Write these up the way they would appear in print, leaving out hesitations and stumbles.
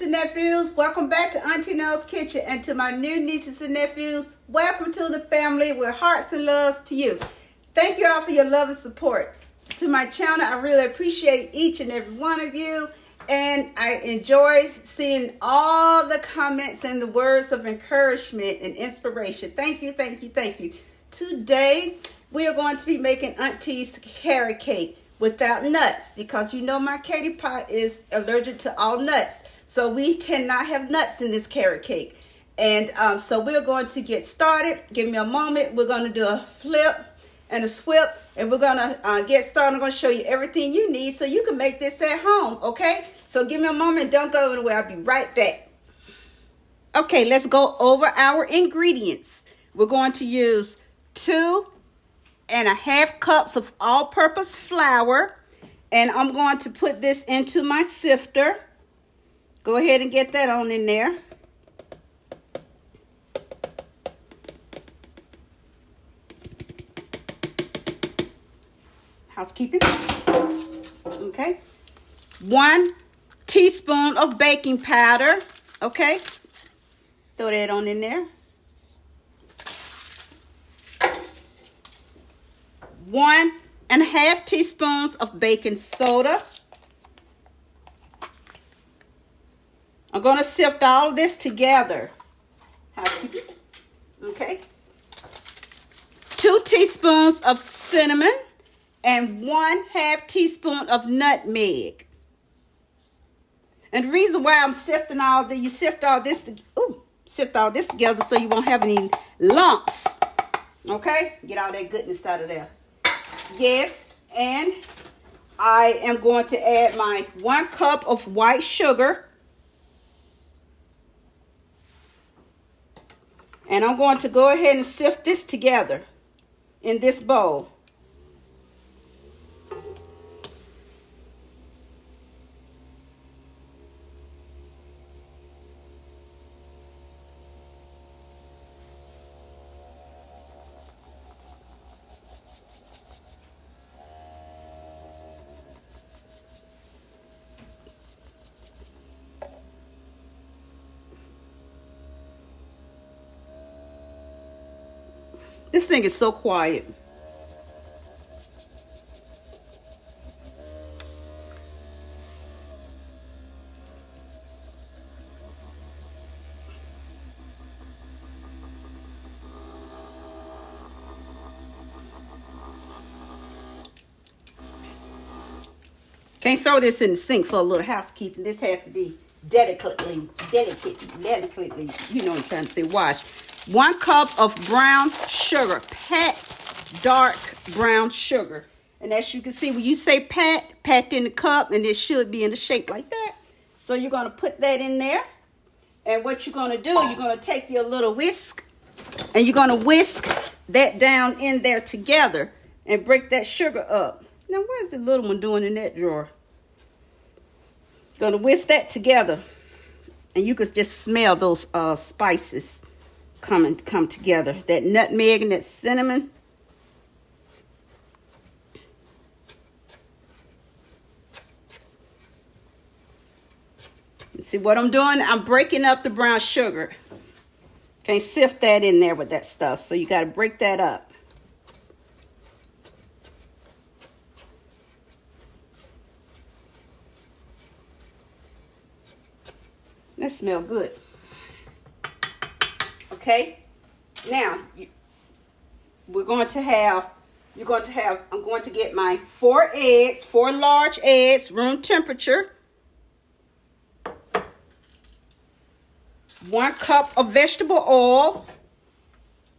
nieces and nephews, welcome back to Auntie Nell's Kitchen. And to my new nieces and nephews, welcome to the family with hearts and loves to you. Thank you all for your love and support. To my channel, I really appreciate each and every one of you. And I enjoy seeing all the comments and the words of encouragement and inspiration. Thank you, thank you, thank you. Today, we are going to be making Auntie's carrot cake without nuts, because you know my Katie Pot is allergic to all nuts, so we cannot have nuts in this carrot cake. And so we're going to get started. Give me a moment. We're going to do a flip and a swip, and we're going to get started. I'm going to show you everything you need so you can make this at home, okay? So give me a moment. Don't go anywhere. I'll be right back. Okay, let's go over our ingredients. We're going to use 2.5 cups of all-purpose flour, and I'm going to put this into my sifter. Go ahead and get that on in there. Housekeeping. Okay. 1 teaspoon of baking powder. Okay. Throw that on in there. 1.5 teaspoons of baking soda. I'm going to sift all this together. Okay. 2 teaspoons of cinnamon and 1/2 teaspoon of nutmeg. And the reason why I'm sifting all this, you sift all this together so you won't have any lumps. Okay? Get all that goodness out of there. Yes, and I am going to add my 1 cup of white sugar. And I'm going to go ahead and sift this together in this bowl. This thing is so quiet. Can't throw this in the sink for a little housekeeping. This has to be delicately, you know what I'm trying to say, washed. 1 cup of brown sugar, packed dark brown sugar. And as you can see, when you say packed in the cup, and it should be in a shape like that. So you're going to put that in there. And what you're going to do, you're going to take your little whisk, and you're going to whisk that down in there together and break that sugar up. Now, where's the little one doing in that drawer? Going to whisk that together. And you can just smell those spices come together. That nutmeg and that cinnamon. And see what I'm doing? I'm breaking up the brown sugar. Can't sift that in there with that stuff, so you got to break that up. That smells good. Okay, now I'm going to get my 4 eggs, 4 large eggs, room temperature. 1 cup of vegetable oil.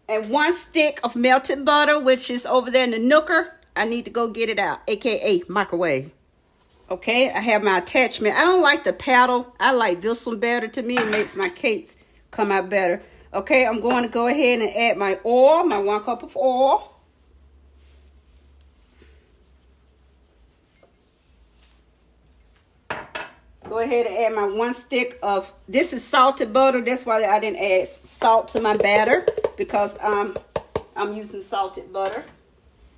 And 1 stick of melted butter, which is over there in the nooker. I need to go get it out, aka microwave. Okay, I have my attachment. I don't like the paddle. I like this one better. To me, it makes my cakes come out better. Okay, I'm going to go ahead and add my oil, my 1 cup of oil. Go ahead and add my 1 stick of, this is salted butter. That's why I didn't add salt to my batter, because I'm using salted butter.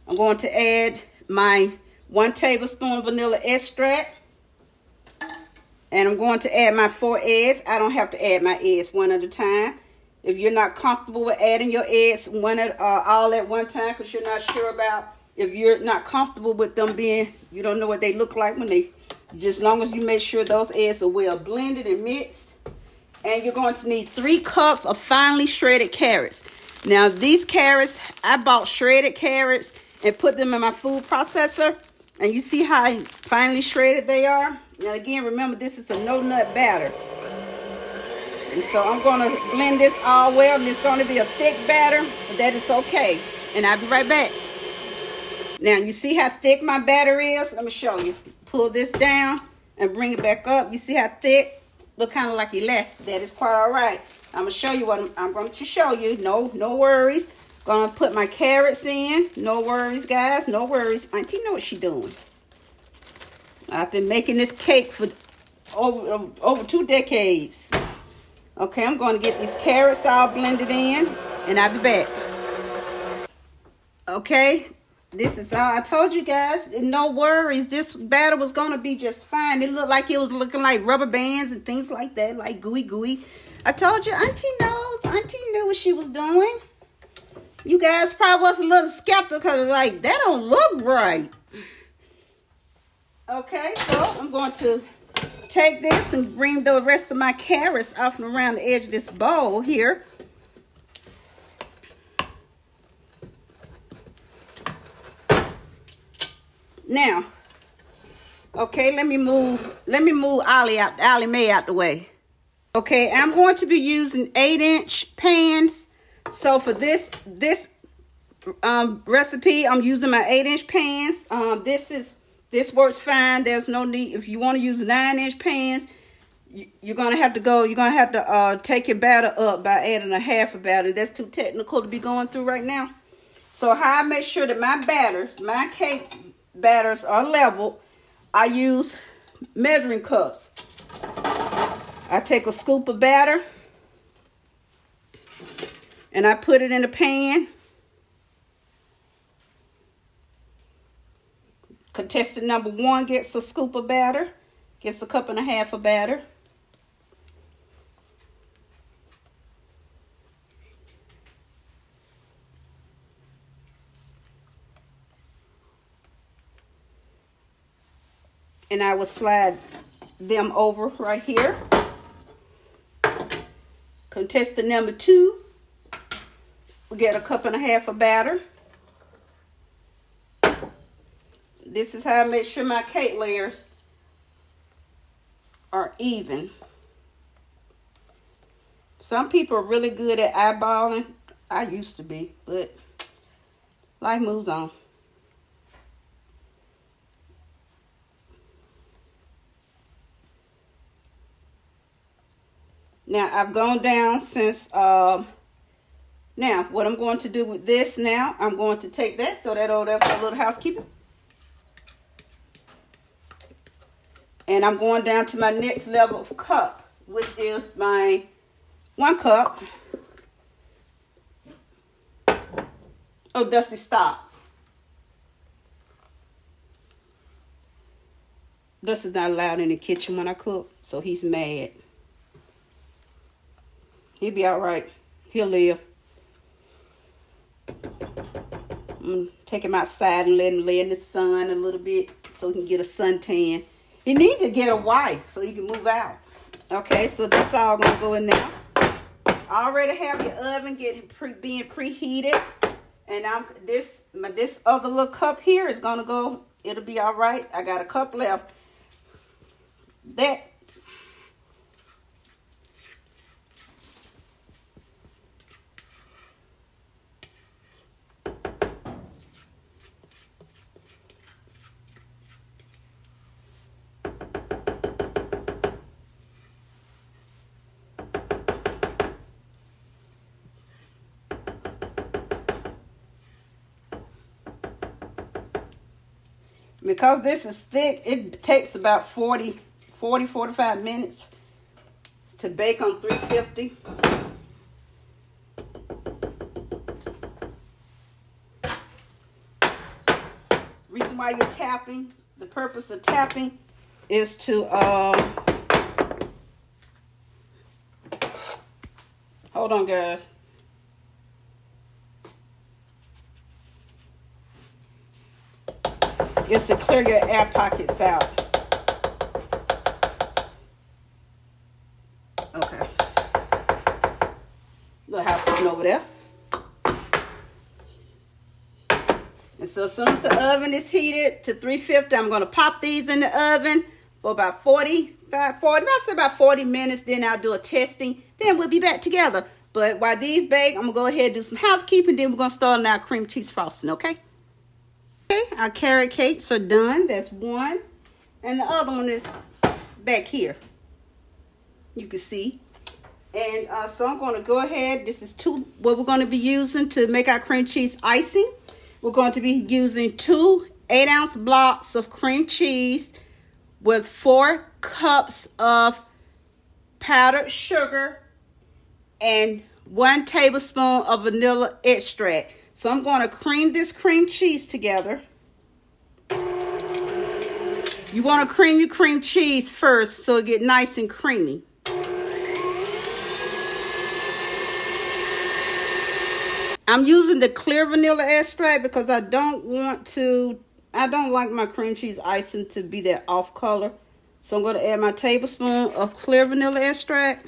I'm going to add my 1 tablespoon vanilla extract. And I'm going to add my 4 eggs. I don't have to add my eggs one at a time. If you're not comfortable with adding your eggs all at one time, because you're not sure about, if you're not comfortable with them being, you don't know what they look like when they, just as long as you make sure those eggs are well blended and mixed. And you're going to need 3 cups of finely shredded carrots. Now these carrots, I bought shredded carrots and put them in my food processor. And you see how finely shredded they are? Now again, remember this is a no nut batter. And so I'm going to blend this all well. And it's going to be a thick batter, but that is okay. And I'll be right back. Now you see how thick my batter is? Let me show you. Pull this down and bring it back up. You see how thick? Look kind of like elastic. That is quite all right. I'm going to show you what I'm going to show you. No worries. Going to put my carrots in. No worries, guys. No worries. Auntie know what she's doing. I've been making this cake for over 2 decades. Okay, I'm going to get these carrots all blended in, and I'll be back. Okay, this is all. I told you guys, no worries. This batter was going to be just fine. It looked like it was looking like rubber bands and things like that, like gooey. I told you, Auntie knows. Auntie knew what she was doing. You guys probably was a little skeptical, like, that don't look right. Okay, so I'm going to take this and bring the rest of my carrots off and around the edge of this bowl here. Now, okay, let me move Ollie Mae out the way. Okay, I'm going to be using 8-inch pans. So for this recipe, I'm using my 8-inch pans. This works fine. There's no need. If you want to use 9-inch pans, you're gonna have to take your batter up by adding a half a batter. That's too technical to be going through right now. So how I make sure that my cake batters are level, I use measuring cups. I take a scoop of batter and I put it in a pan. Contestant number 1 gets a scoop of batter, gets a cup and a half of batter. And I will slide them over right here. Contestant number 2 will get a cup and a half of batter. This is how I make sure my cake layers are even. Some people are really good at eyeballing. I used to be, but life moves on. Now I've gone down since now what I'm going to do with this now, I'm going to take that, throw that over there for a little housekeeping. And I'm going down to my next level of cup, which is my 1 cup. Oh, Dusty, stop. Dusty's not allowed in the kitchen when I cook, so he's mad. He'll be all right. He'll live. Take him outside and let him lay in the sun a little bit so he can get a suntan. You need to get a wife so you can move out. Okay, so that's all going to go in there. Already have your oven being preheated. And this other little cup here is going to go. It'll be all right. I got a cup left. Because this is thick, it takes about 45 minutes to bake on 350. Reason why you're tapping, the purpose of tapping is to Hold on, guys. It's to clear your air pockets out. Okay. Little housekeeping over there. And so as soon as the oven is heated to 350, I'm going to pop these in the oven for about 40 minutes. Then I'll do a testing. Then we'll be back together. But while these bake, I'm going to go ahead and do some housekeeping. Then we're going to start on our cream cheese frosting, okay? Okay, our carrot cakes are done. That's one. And the other one is back here. You can see. And so I'm going to go ahead. This is what we're going to be using to make our cream cheese icing. We're going to be using 2 8-ounce blocks of cream cheese with 4 cups of powdered sugar and 1 tablespoon of vanilla extract. So I'm going to cream this cream cheese together. You want to cream your cream cheese first so it get nice and creamy. I'm using the clear vanilla extract because I don't like my cream cheese icing to be that off color. So I'm going to add my tablespoon of clear vanilla extract.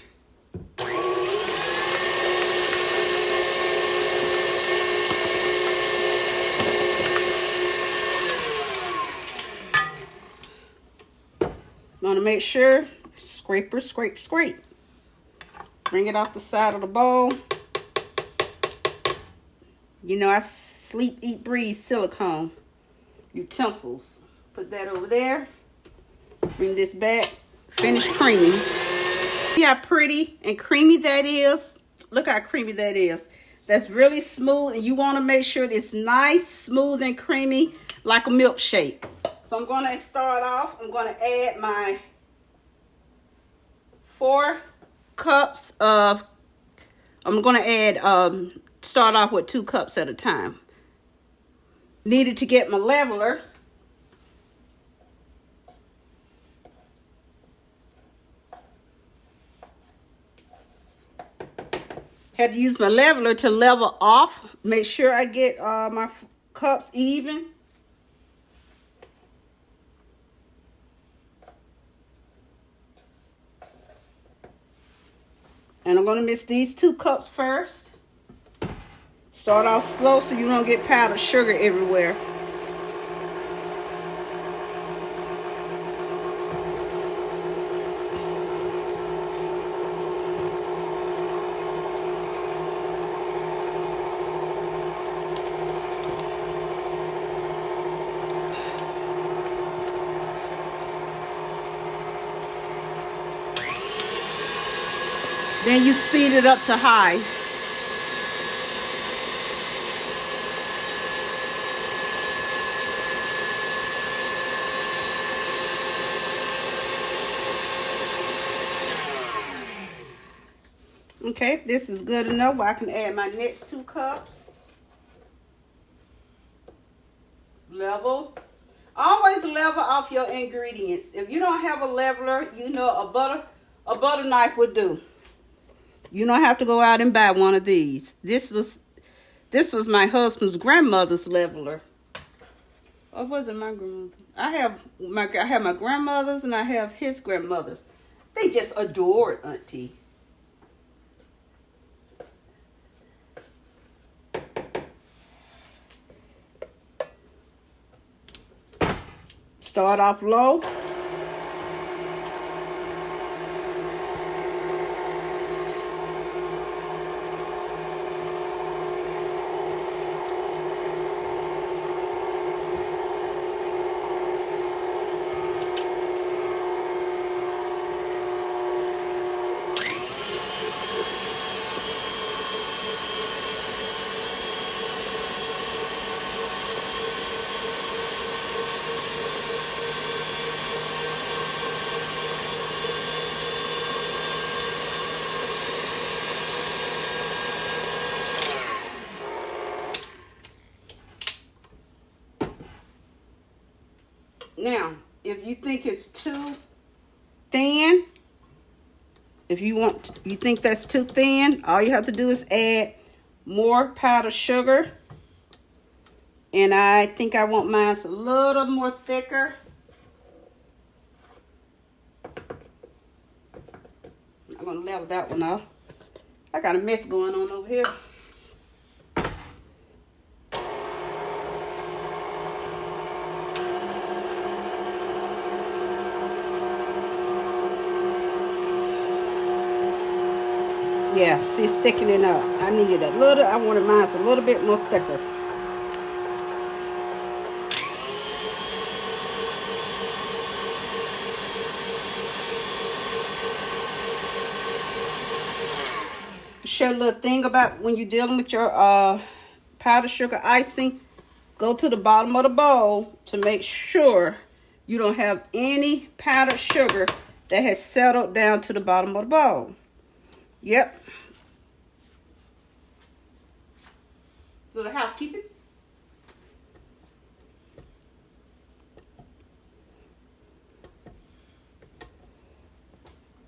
Want to make sure, scrape. Bring it off the side of the bowl. You know, I sleep, eat, breathe silicone utensils. Put that over there. Bring this back. Finish creaming. See how pretty and creamy that is? Look how creamy that is. That's really smooth, and you want to make sure it's nice, smooth, and creamy like a milkshake. So I'm going to start off. I'm going to add my 4 cups of, I'm going to add, start off with 2 cups at a time. Needed to get my leveler. Had to use my leveler to level off. Make sure I get my cups even. And I'm going to mix these 2 cups first. Start off slow so you don't get powdered sugar everywhere. Then you speed it up to high. Okay, this is good enough. I can add my next 2 cups. Level. Always level off your ingredients. If you don't have a leveler, you know a butter knife would do. You don't have to go out and buy one of these. This was my husband's grandmother's leveler. Or was it my grandmother? I have my grandmother's and I have his grandmother's. They just adored Auntie. Start off low. Now, if you think it's too thin, If you think that's too thin, all you have to do is add more powdered sugar. And I think I want mine a little more thicker. I'm gonna level that one off. I got a mess going on over here. Yeah, see, it's thickening up. I needed a little, I wanted mine a little bit more thicker. Show a little thing about when you're dealing with your powdered sugar icing. Go to the bottom of the bowl to make sure you don't have any powdered sugar that has settled down to the bottom of the bowl. Yep. Little housekeeping.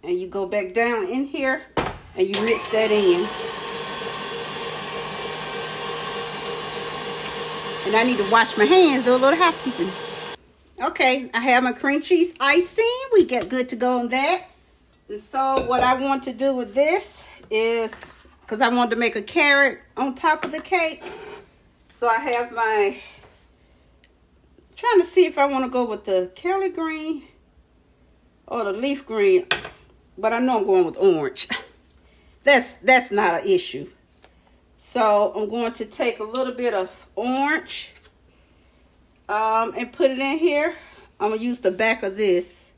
And you go back down in here and you mix that in. And I need to wash my hands, do a little housekeeping. Okay, I have my cream cheese icing. We get good to go on that. And so what I want to do with this is, because I wanted to make a carrot on top of the cake. So I have my, trying to see if I want to go with the Kelly green or the leaf green. But I know I'm going with orange. That's not an issue. So I'm going to take a little bit of orange and put it in here. I'm going to use the back of this,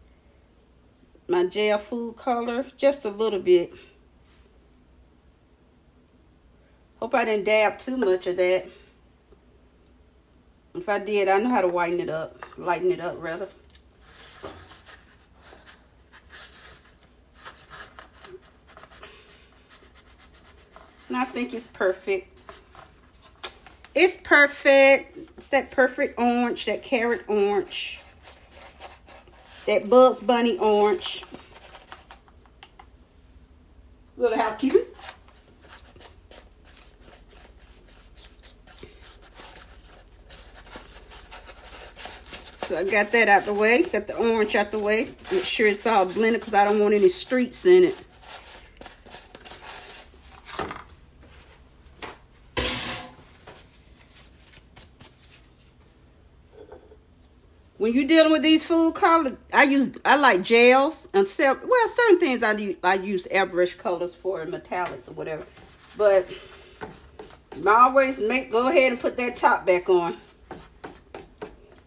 my gel food color, just a little bit. Hope I didn't dab too much of that. If I did, I know how to lighten it up rather. And I think it's perfect. It's perfect. It's that perfect orange, that carrot orange, that Bugs Bunny orange. Little housekeeping. So I got that out the way. Got the orange out the way. Make sure it's all blended because I don't want any streaks in it. When you're dealing with these food colors, I like gels and certain things I use airbrush colors for, metallics or whatever. But I always go ahead and put that top back on.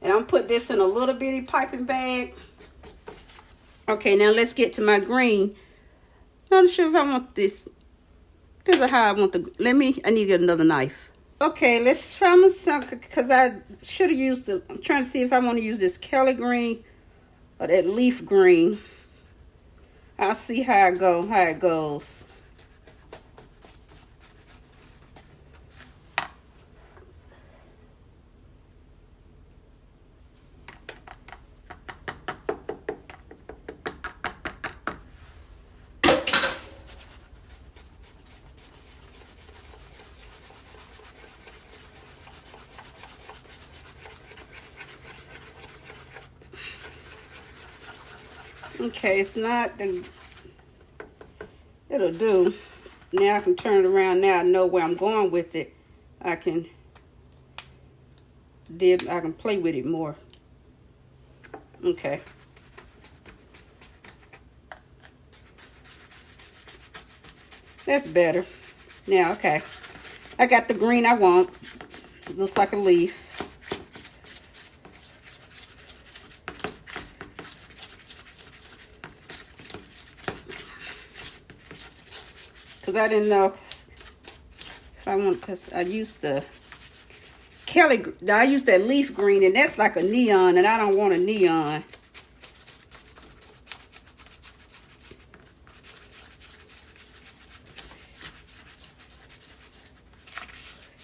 And I'm put this in a little bitty piping bag. Okay, now let's get to my green. Not sure if I want this. Depends on how I want the. I need to get another knife. Okay, let's try my some, because I should have used the, I'm trying to see if I want to use this Kelly green or that leaf green. I'll see how it goes. Okay, it's not the, it'll do. Now I can turn it around. Now I know where I'm going with it. I can play with it more. Okay. That's better. Now, okay. I got the green I want. It looks like a leaf. Because I didn't know if I want, because I used the I used that leaf green, and that's like a neon, and I don't want a neon.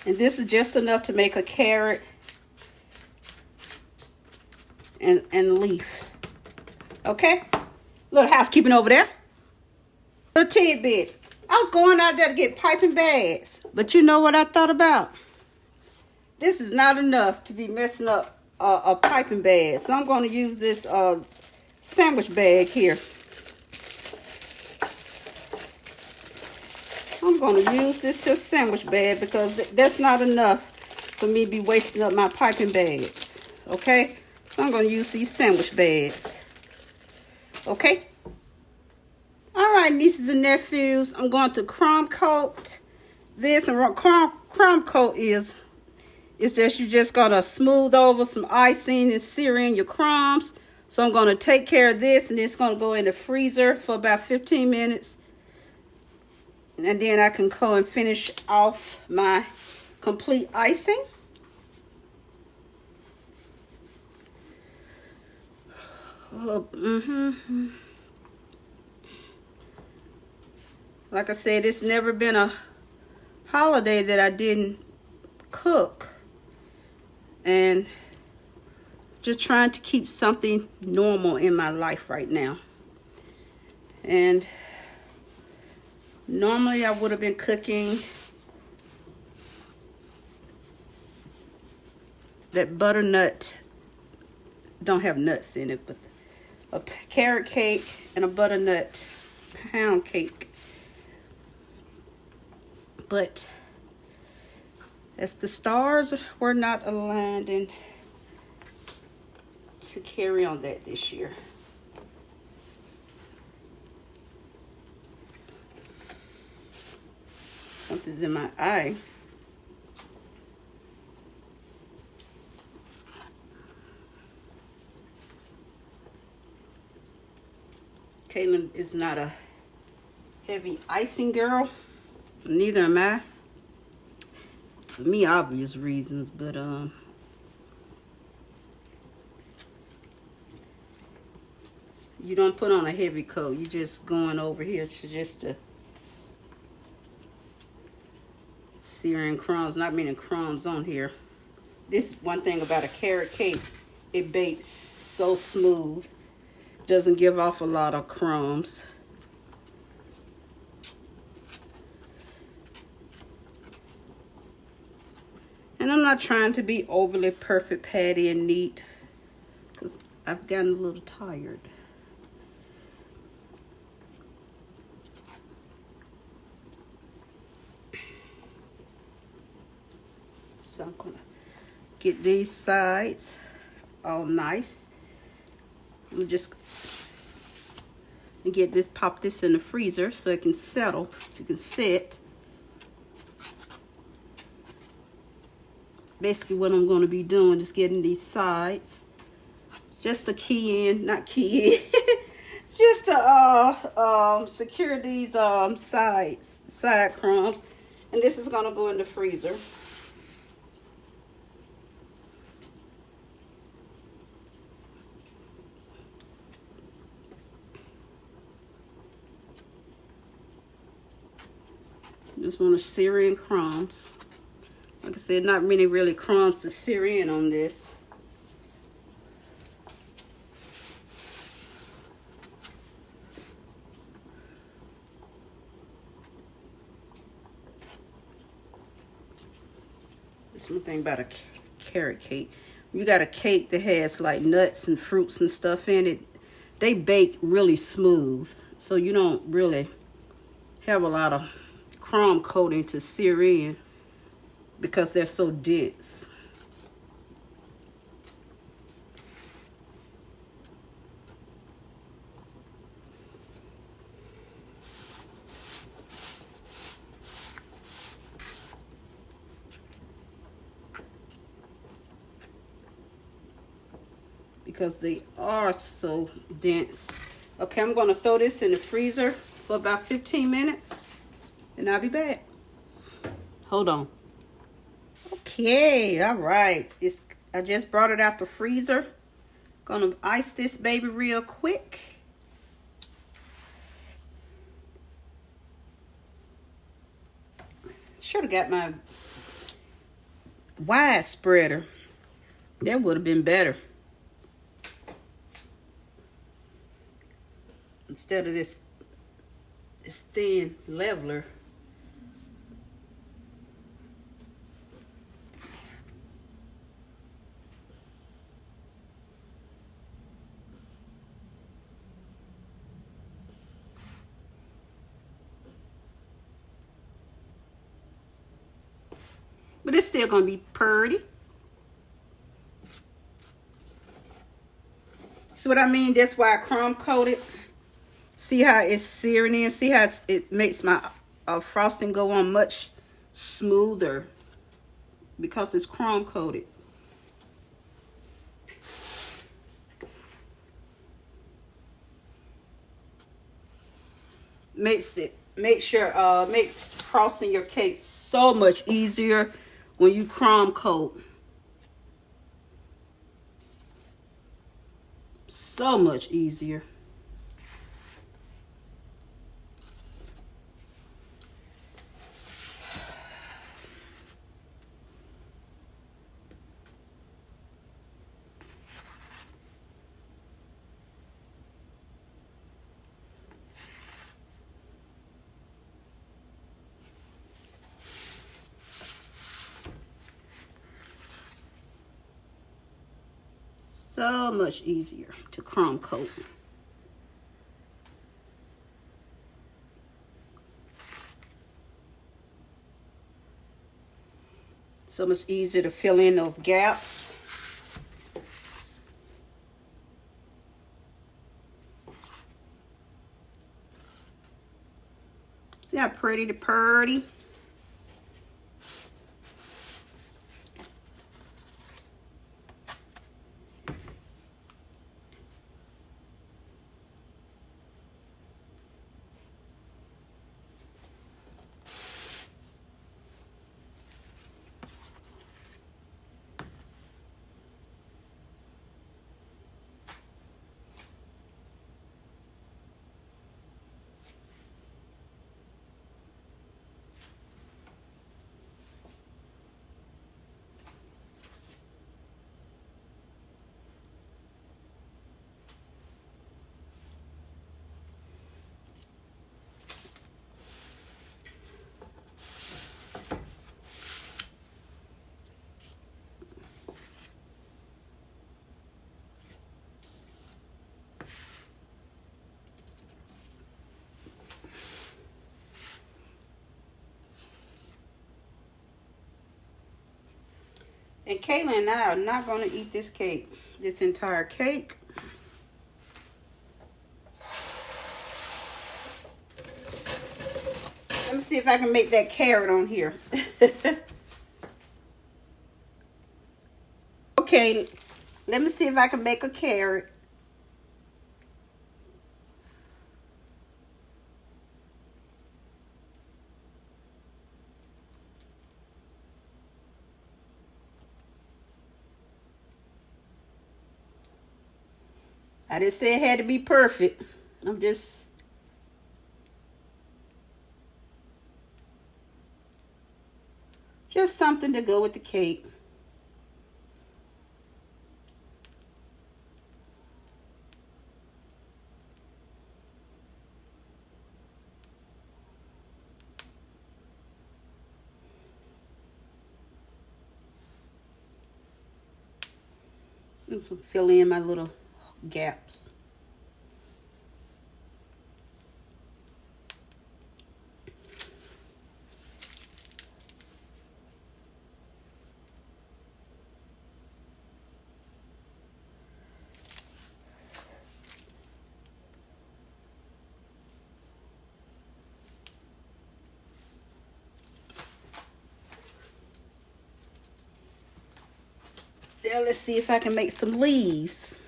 And this is just enough to make a carrot and leaf. Okay? Little housekeeping over there. A tidbit. I was going out there to get piping bags. But you know what I thought about? This is not enough to be messing up a piping bag. So I'm going to use this sandwich bag here. I'm going to use this here sandwich bag because that's not enough for me to be wasting up my piping bags. Okay? So I'm going to use these sandwich bags. Okay? All right, nieces and nephews, I'm going to Crom Coat this. And what Crom Coat is, it's just you just got to smooth over some icing and sear in your crumbs. So I'm going to take care of this, and it's going to go in the freezer for about 15 minutes. And then I can go and finish off my complete icing. Like I said, it's never been a holiday that I didn't cook. And just trying to keep something normal in my life right now. And normally I would have been cooking that butternut, don't have nuts in it, but a carrot cake and a butternut pound cake. But as the stars were not aligned and to carry on that this year. Something's in my eye. Caitlin is not a heavy icing girl. Neither am I. For me, obvious reasons, but you don't put on a heavy coat. You just going over here to just searing crumbs, not meaning crumbs on here. This is one thing about a carrot cake. It bakes so smooth. Doesn't give off a lot of crumbs. And I'm not trying to be overly perfect, patty, and neat, because I've gotten a little tired. So I'm going to get these sides all nice. I'm just get this, pop this in the freezer so it can settle, so it can sit. Basically what I'm going to be doing is getting these sides just to key in, not key in, just to secure these side crumbs. And this is going to go in the freezer. Just want to sear in crumbs. Like I said, not many really crumbs to sear in on this. That's one thing about a carrot cake. You got a cake that has like nuts and fruits and stuff in it, they bake really smooth. So you don't really have a lot of crumb coating to sear in because they're so dense. Because they are so dense. Okay, I'm going to throw this in the freezer for about 15 minutes and I'll be back. Hold on. Okay, all right. I just brought it out the freezer. Gonna ice this baby real quick. Should have got my wide spreader. That would have been better. Instead of this It's thin leveler. But it's still gonna be pretty. See what I mean? That's why I chrome coated. See how it's searing in? See how it makes my frosting go on much smoother because it's chrome coated. Makes frosting your cake so much easier when you chrome coat. So much easier. So much easier to chrome coat. So much easier to fill in those gaps. See how pretty the purdy? And Kayla and I are not going to eat this cake, this entire cake. Let me see if I can make that carrot on here. Okay, let me see if I can make a carrot. I didn't say it had to be perfect. I'm just something to go with the cake. Fill in my little gaps. Now let's see if I can make some leaves.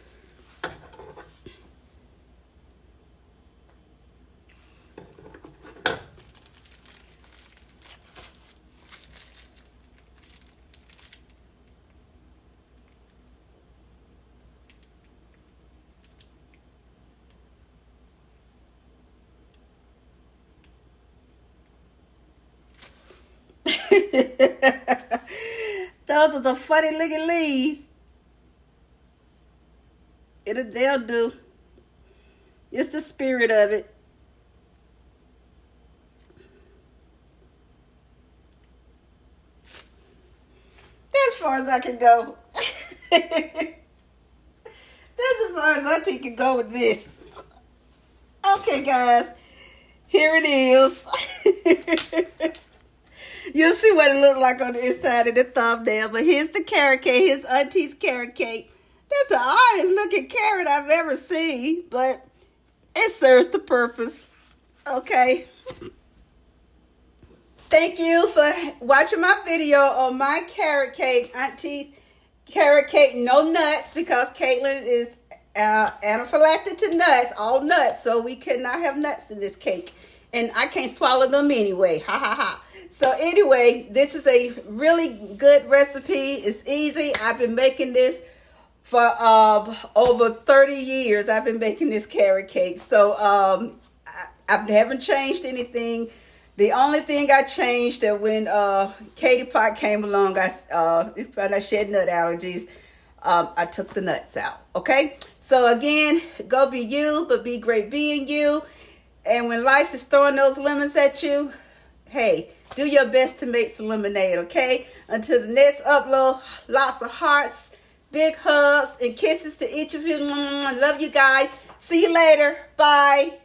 Those are the funny looking leaves. They'll do. It's the spirit of it. far as I can go. That's as far as Auntie can go with this. Okay, guys. Here it is. You'll see what it looked like on the inside of the thumbnail. But here's the carrot cake. Here's Auntie's carrot cake. That's the oddest looking carrot I've ever seen. But it serves the purpose. Okay. Thank you for watching my video on my carrot cake. Auntie's carrot cake, no nuts, because Caitlin is anaphylactic to nuts, all nuts. So we cannot have nuts in this cake. And I can't swallow them anyway. Ha ha ha. So anyway, this is a really good recipe. It's easy. I've been making this for over 30 years. I've been making this carrot cake. So I haven't changed anything. The only thing I changed that when Katie Pot came along, I found I shed nut allergies. I took the nuts out. Okay. So again, go be you, but be great being you. And when life is throwing those lemons at you, hey, do your best to make some lemonade, okay? Until the next upload, lots of hearts, big hugs, and kisses to each of you. Love you guys. See you later. Bye.